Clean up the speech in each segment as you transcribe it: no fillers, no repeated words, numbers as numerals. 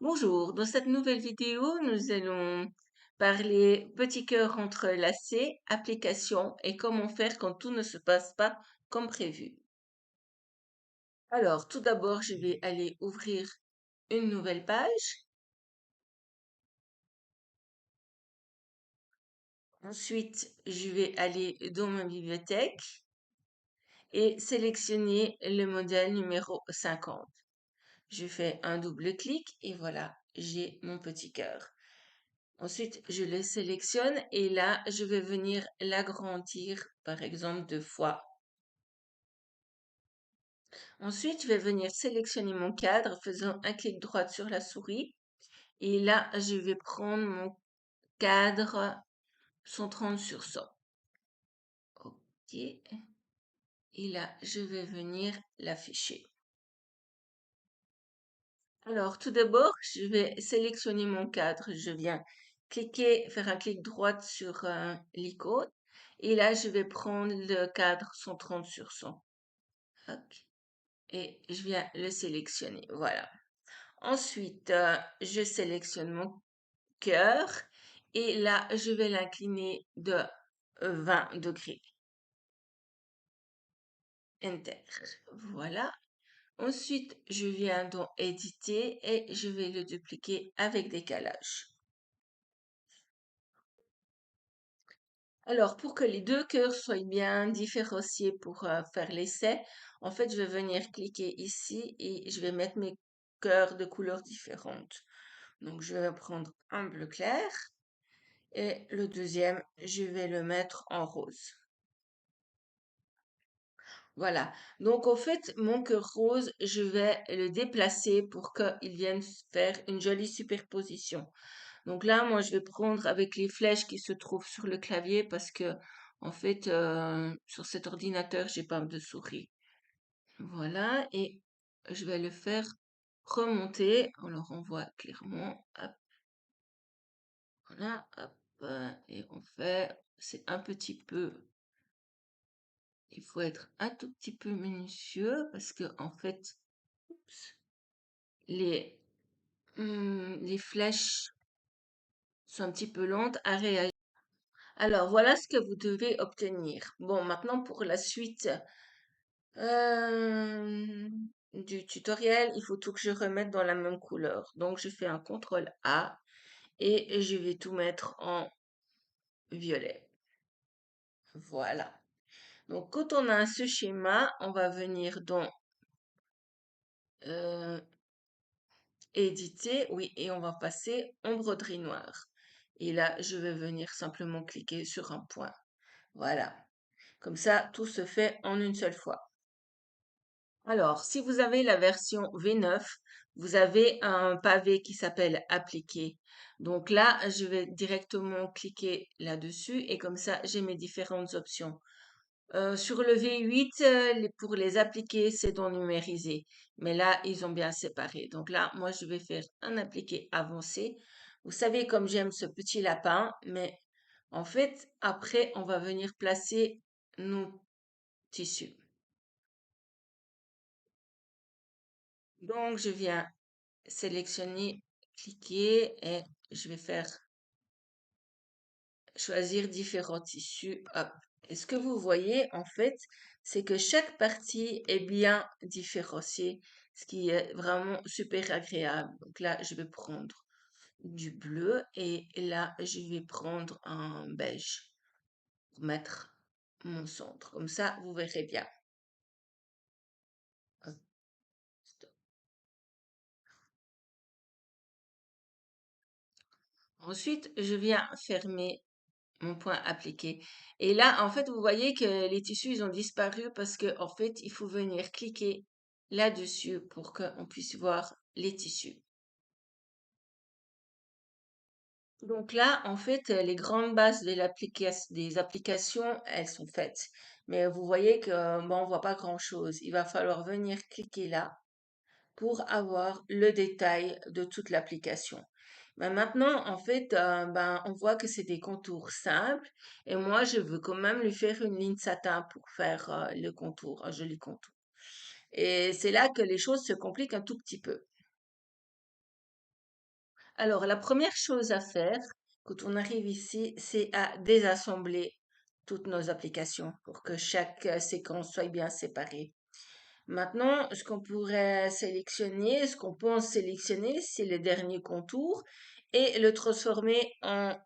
Bonjour, dans cette nouvelle vidéo, nous allons parler petit cœur entrelacé, application et comment faire quand tout ne se passe pas comme prévu. Alors, tout d'abord, je vais aller ouvrir une nouvelle page. Ensuite, je vais aller dans ma bibliothèque et sélectionner le modèle numéro 50. Je fais un double clic et voilà, j'ai mon petit cœur. Ensuite, je le sélectionne et là, je vais venir l'agrandir, par exemple, 2 fois. Ensuite, je vais venir sélectionner mon cadre, faisant un clic droit sur la souris. Et là, je vais prendre mon cadre 130 sur 100. OK. Et là, je vais venir l'afficher. Alors, tout d'abord, je vais sélectionner mon cadre. Je viens cliquer, faire un clic droit sur l'icône. Et là, je vais prendre le cadre 130 sur 100. Hop. Et je viens le sélectionner. Voilà. Ensuite, je sélectionne mon cœur. Et là, je vais l'incliner de 20 degrés. Enter. Voilà. Ensuite, je viens dans éditer et je vais le dupliquer avec décalage. Alors, pour que les deux cœurs soient bien différenciés pour faire l'essai, en fait, je vais venir cliquer ici et je vais mettre mes cœurs de couleurs différentes. Donc, je vais prendre un bleu clair et le deuxième, je vais le mettre en rose. Voilà. Donc, en fait, mon cœur rose, je vais le déplacer pour qu'il vienne faire une jolie superposition. Donc là, moi, je vais prendre avec les flèches qui se trouvent sur le clavier parce que, en fait, sur cet ordinateur, j'ai pas de souris. Voilà. Et je vais le faire remonter. Alors, on voit clairement. Hop, voilà. Hop. Et on fait, c'est un petit peu. Il faut être un tout petit peu minutieux parce que, en fait, oups, les, les flèches sont un petit peu lentes à réagir. Alors, voilà ce que vous devez obtenir. Bon, maintenant pour la suite euh, du tutoriel, il faut tout que je remette dans la même couleur. Donc, je fais un CTRL A et je vais tout mettre en violet. Voilà. Donc, quand on a ce schéma, on va venir dans euh, éditer, oui, et on va passer en broderie noire. Et là, je vais venir simplement cliquer sur un point. Voilà. Comme ça, tout se fait en une seule fois. Alors, si vous avez la version V9, vous avez un pavé qui s'appelle Appliquer. Donc là, je vais directement cliquer là-dessus et comme ça, j'ai mes différentes options. Sur le V8, pour les appliquer, c'est dans numériser. Mais là, ils ont bien séparé. Donc là, moi, je vais faire un appliqué avancé. Vous savez, comme j'aime ce petit lapin, mais en fait, après, on va venir placer nos tissus. Donc, je viens sélectionner, cliquer et je vais faire choisir différents tissus. Hop. Et ce que vous voyez, en fait, c'est que chaque partie est bien différenciée, ce qui est vraiment super agréable. Donc là, je vais prendre du bleu et là, je vais prendre un beige pour mettre mon centre. Comme ça, vous verrez bien. Hop, stop. Ensuite, je viens fermer mon point appliqué. Et là, en fait, vous voyez que les tissus, ils ont disparu parce que, en fait, il faut venir cliquer là-dessus pour qu'on puisse voir les tissus. Donc là, en fait, les grandes bases des applications, elles sont faites. Mais vous voyez que, bon, on voit pas grand-chose. Il va falloir venir cliquer là pour avoir le détail de toute l'application. Ben maintenant, en fait, ben, on voit que c'est des contours simples et moi, je veux quand même lui faire une ligne satin pour faire le contour, un joli contour. Et c'est là que les choses se compliquent un tout petit peu. Alors, la première chose à faire quand on arrive ici, c'est à désassembler toutes nos applications pour que chaque séquence soit bien séparée. Maintenant, ce qu'on pourrait sélectionner, ce qu'on pense sélectionner, c'est le dernier contour et le transformer en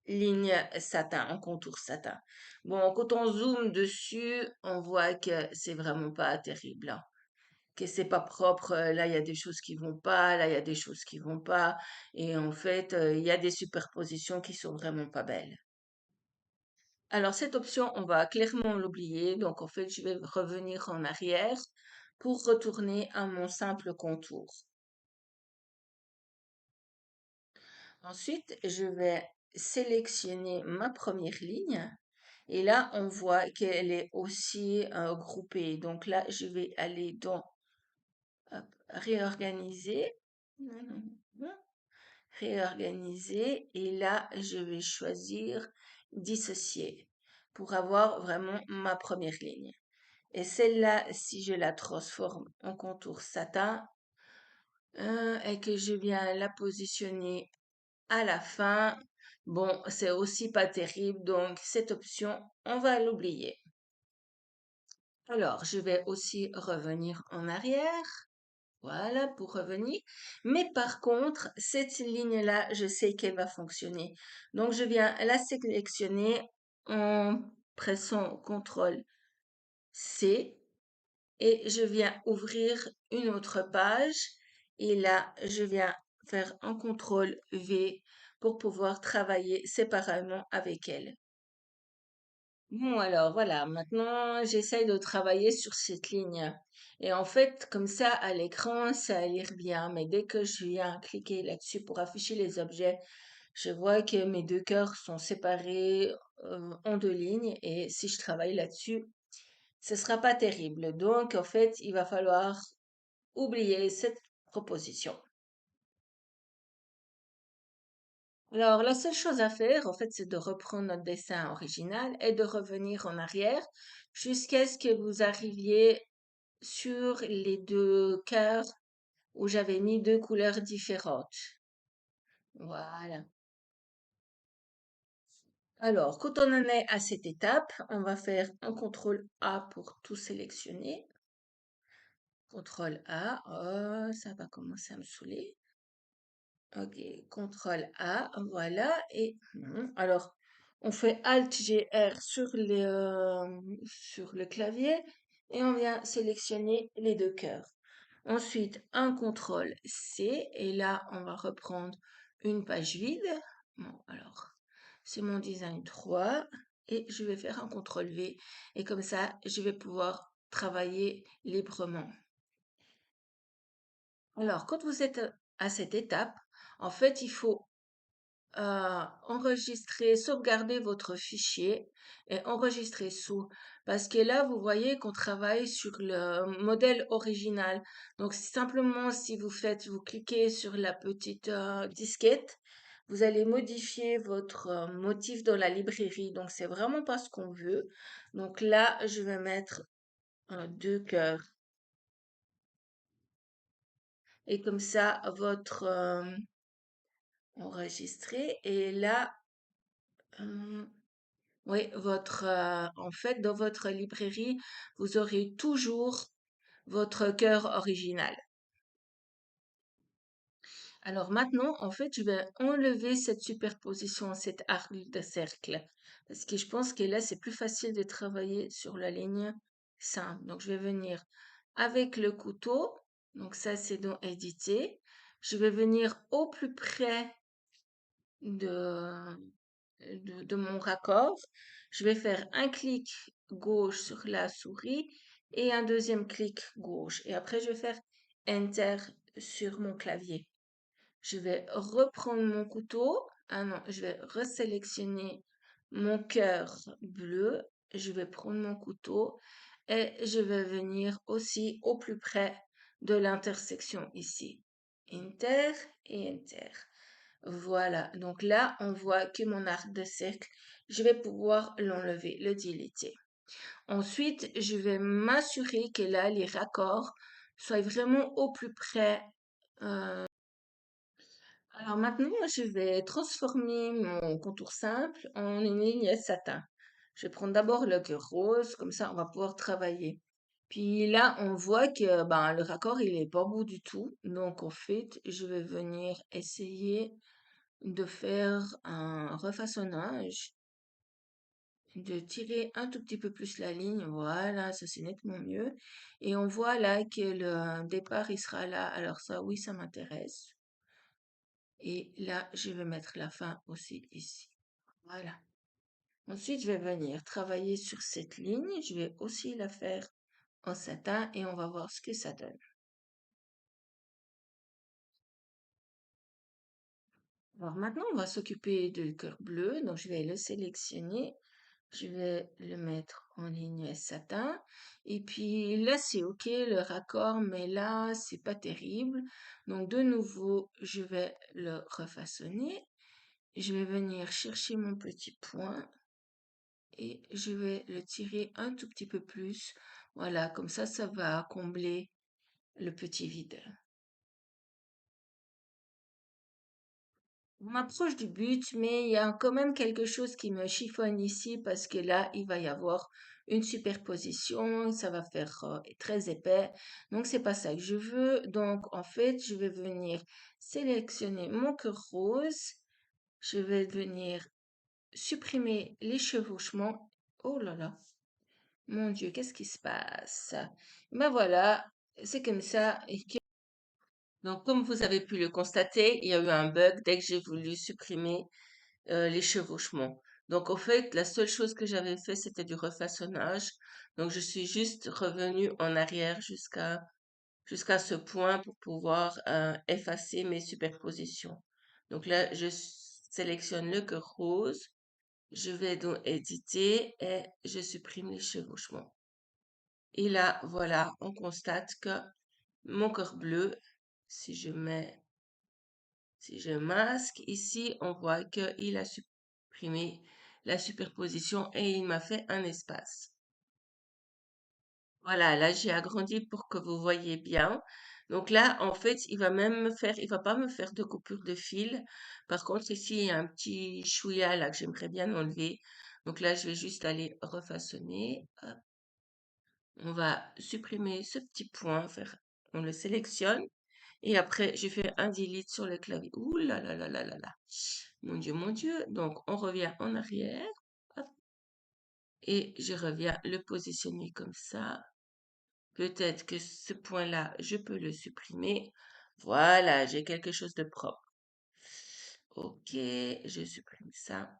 ligne satin, en contour satin. Bon, quand on zoome dessus, on voit que c'est vraiment pas terrible, hein, que c'est pas propre. Là, il y a des choses qui vont pas, là, il y a des choses qui vont pas. Et en fait, il y a des superpositions qui sont vraiment pas belles. Alors, cette option, on va clairement l'oublier. Donc, en fait, je vais revenir en arrière pour retourner à mon simple contour. Ensuite, je vais sélectionner ma première ligne. Et là, on voit qu'elle est aussi groupée. Donc là, je vais aller dans hop, réorganiser. Réorganiser. Et là, je vais choisir dissocier pour avoir vraiment ma première ligne. Et celle-là, si je la transforme en contour satin et que je viens la positionner à la fin, bon, c'est aussi pas terrible. Donc, cette option, on va l'oublier. Alors, je vais aussi revenir en arrière. Voilà, pour revenir. Mais par contre, cette ligne-là, je sais qu'elle va fonctionner. Donc, je viens la sélectionner en pressant CTRL C et je viens ouvrir une autre page. Et là, je viens faire un CTRL V pour pouvoir travailler séparément avec elle. Bon, alors voilà, maintenant j'essaye de travailler sur cette ligne. Et en fait, comme ça, à l'écran, ça a l'air bien. Mais dès que je viens cliquer là-dessus pour afficher les objets, je vois que mes deux cœurs sont séparés en deux lignes. Et si je travaille là-dessus, ce sera pas terrible. Donc, en fait, il va falloir oublier cette proposition. Alors, la seule chose à faire, en fait, c'est de reprendre notre dessin original et de revenir en arrière jusqu'à ce que vous arriviez sur les deux cœurs où j'avais mis deux couleurs différentes. Voilà. Alors, quand on en est à cette étape, on va faire un contrôle A pour tout sélectionner. Contrôle A. Oh, ça va commencer à me saouler. Ok, contrôle A, voilà. Et alors, on fait Alt GR sur le clavier et on vient sélectionner les deux cœurs. Ensuite, un contrôle C et là, on va reprendre une page vide. Bon, alors, c'est mon design 3 et je vais faire un contrôle V et comme ça, je vais pouvoir travailler librement. Alors, quand vous êtes à cette étape, en fait, il faut enregistrer, sauvegarder votre fichier et enregistrer sous. Parce que là, vous voyez qu'on travaille sur le modèle original. Donc, simplement, si vous cliquez sur la petite disquette, vous allez modifier votre motif dans la librairie. Donc, c'est vraiment pas ce qu'on veut. Donc là, je vais mettre deux cœurs. Et comme ça, votre enregistré. Et là, euh, oui, en fait, dans votre librairie, vous aurez toujours votre cœur original. Alors maintenant, en fait, je vais enlever cette superposition, cette arc de cercle, parce que je pense que là, c'est plus facile de travailler sur la ligne simple. Donc, je vais venir avec le couteau. Donc, ça, c'est dans éditer. Je vais venir au plus près de, de mon raccord. Je vais faire un clic gauche sur la souris et un deuxième clic gauche. Et après, je vais faire Enter sur mon clavier. Je vais reprendre mon couteau. Ah non, je vais resélectionner mon cœur bleu. Je vais prendre mon couteau et je vais venir aussi au plus près de l'intersection ici. Enter et Enter. Voilà, donc là, on voit que mon arc de cercle, je vais pouvoir l'enlever, le deleter. Ensuite, je vais m'assurer que là, les raccords soient vraiment au plus près. Alors maintenant, je vais transformer mon contour simple en une ligne satin. Je vais prendre d'abord le cœur rose, comme ça on va pouvoir travailler. Puis là, on voit que ben, le raccord, il est pas beau du tout. Donc en fait, je vais venir essayer de faire un refaçonnage, de tirer un tout petit peu plus la ligne. Voilà, ça c'est nettement mieux. Et on voit là que le départ, il sera là. Alors ça, oui, ça m'intéresse. Et là, je vais mettre la fin aussi ici. Voilà. Ensuite, je vais venir travailler sur cette ligne. Je vais aussi la faire en satin et on va voir ce que ça donne. Alors maintenant, on va s'occuper du cœur bleu. Donc, je vais le sélectionner. Je vais le mettre en ligne satin. Et puis là, c'est OK le raccord, mais là, c'est pas terrible. Donc, de nouveau, je vais le refaçonner. Je vais venir chercher mon petit point et je vais le tirer un tout petit peu plus. Voilà, comme ça va combler le petit vide. On m'approche du but, mais il y a quand même quelque chose qui me chiffonne ici parce que là, il va y avoir une superposition, ça va faire très épais. Donc, c'est pas ça que je veux. Donc, en fait, je vais venir sélectionner mon cœur rose. Je vais venir supprimer les chevauchements. Oh là là. Mon Dieu, qu'est-ce qui se passe? Ben voilà, c'est comme ça. Donc, comme vous avez pu le constater, il y a eu un bug dès que j'ai voulu supprimer les chevauchements. Donc, au fait, la seule chose que j'avais fait, c'était du refaçonnage. Donc, je suis juste revenue en arrière jusqu'à ce point pour pouvoir effacer mes superpositions. Donc là, je sélectionne le cœur rose. Je vais donc éditer et je supprime les chevauchements. Et là, voilà, on constate que mon cœur bleu, si je mets, si je masque, ici, on voit qu'il a supprimé la superposition et il m'a fait un espace. Voilà, là, j'ai agrandi pour que vous voyez bien. Donc là, en fait, il va pas me faire de coupure de fil. Par contre, ici, il y a un petit chouïa là que j'aimerais bien enlever. Donc là, je vais juste aller refaçonner. Hop. On va supprimer ce petit point, on le sélectionne et après je fais un delete sur le clavier. Ouh là là là là là là. Mon Dieu, mon Dieu. Donc on revient en arrière. Hop, et je reviens le positionner comme ça. Peut-être que ce point-là, je peux le supprimer. Voilà, j'ai quelque chose de propre. Ok, je supprime ça.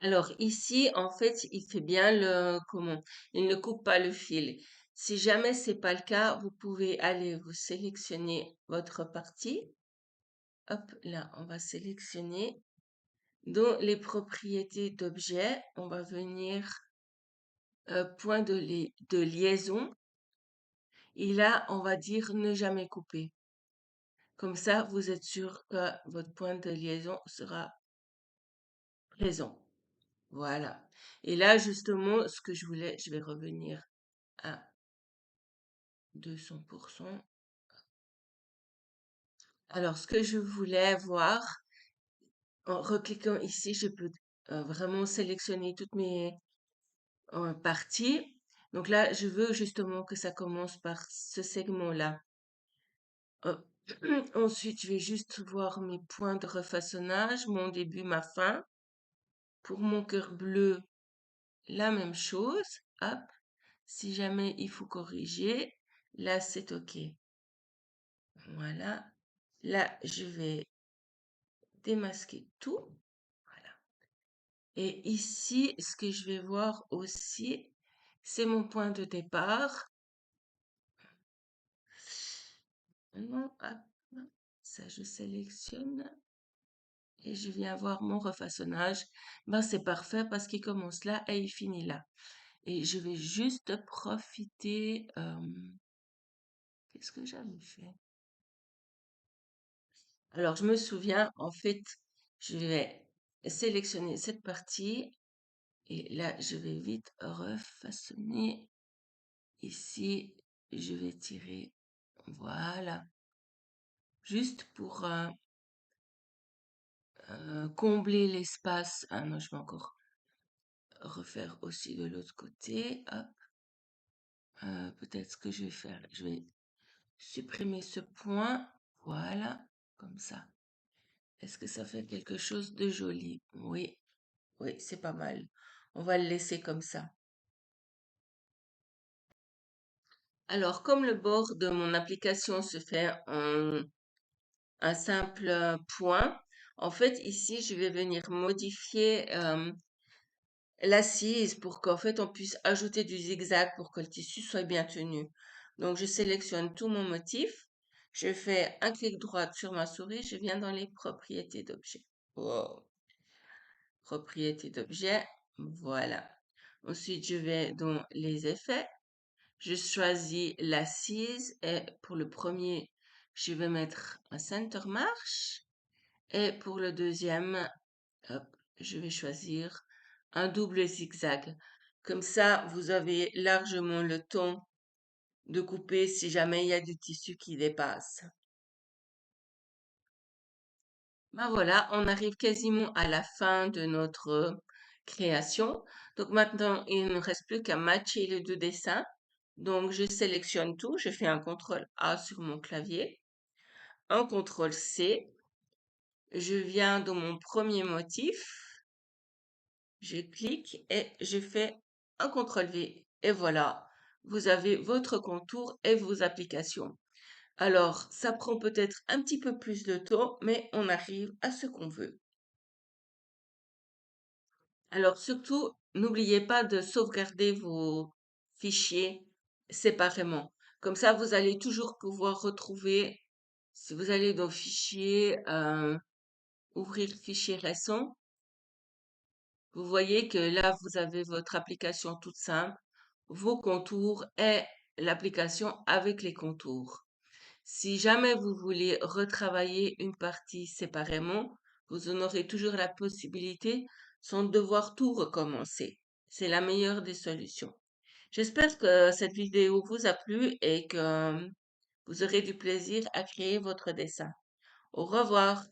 Alors ici, en fait, il fait bien comment? Il ne coupe pas le fil. Si jamais c'est pas le cas, vous pouvez aller vous sélectionner votre partie. Hop, là, on va sélectionner. Dans les propriétés d'objet, on va venir point de liaison. Et là, on va dire ne jamais couper. Comme ça, vous êtes sûr que votre point de liaison sera présent. Voilà. Et là, justement, ce que je voulais, je vais revenir à 200%. Alors, ce que je voulais voir, en recliquant ici, je peux vraiment sélectionner toutes mes parties. Donc là, je veux justement que ça commence par ce segment-là. Euh, Ensuite, je vais juste voir mes points de refaçonnage, mon début, ma fin. Pour mon cœur bleu, la même chose. Hop. Si jamais il faut corriger, là, c'est OK. Voilà. Là, je vais démasquer tout. Voilà. Et ici, ce que je vais voir aussi, c'est mon point de départ. Non, hop, ça je sélectionne et je viens voir mon refaçonnage. Ben, c'est parfait parce qu'il commence là et il finit là. Et je vais juste profiter. Qu'est-ce que j'avais fait? Alors, je me souviens, en fait, je vais sélectionner cette partie et là, je vais vite refaçonner. Ici, je vais tirer. Voilà. juste pour combler l'espace. Ah non, je vais encore refaire aussi de l'autre côté. Hop. Peut-être ce que je vais faire, je vais supprimer ce point. Voilà, comme ça. Est-ce que ça fait quelque chose de joli? Oui, oui, c'est pas mal. On va le laisser comme ça. Alors, comme le bord de mon application se fait en un simple point, en fait, ici, je vais venir modifier l'assise pour qu'en fait, on puisse ajouter du zigzag pour que le tissu soit bien tenu. Donc, je sélectionne tout mon motif. Je fais un clic droit sur ma souris. Je viens dans les propriétés d'objet. Wow. Propriétés d'objet. Voilà. Ensuite, je vais dans les effets. Je choisis l'assise et pour le premier, je vais mettre un center marche. Et pour le deuxième, hop, je vais choisir un double zigzag. Comme ça, vous avez largement le temps de couper si jamais il y a du tissu qui dépasse. Ben voilà, on arrive quasiment à la fin de notre création. Donc maintenant, il ne reste plus qu'à matcher les deux dessins. Donc je sélectionne tout, je fais un CTRL A sur mon clavier, un CTRL C. Je viens dans mon premier motif, je clique et je fais un CTRL V. Et voilà, vous avez votre contour et vos applications. Alors, ça prend peut-être un petit peu plus de temps, mais on arrive à ce qu'on veut. Alors surtout, n'oubliez pas de sauvegarder vos fichiers séparément. Comme ça, vous allez toujours pouvoir retrouver, si vous allez dans Fichier, ouvrir fichier récent, vous voyez que là, vous avez votre application toute simple, vos contours et l'application avec les contours. Si jamais vous voulez retravailler une partie séparément, vous en aurez toujours la possibilité sans devoir tout recommencer. C'est la meilleure des solutions. J'espère que cette vidéo vous a plu et que vous aurez du plaisir à créer votre dessin. Au revoir.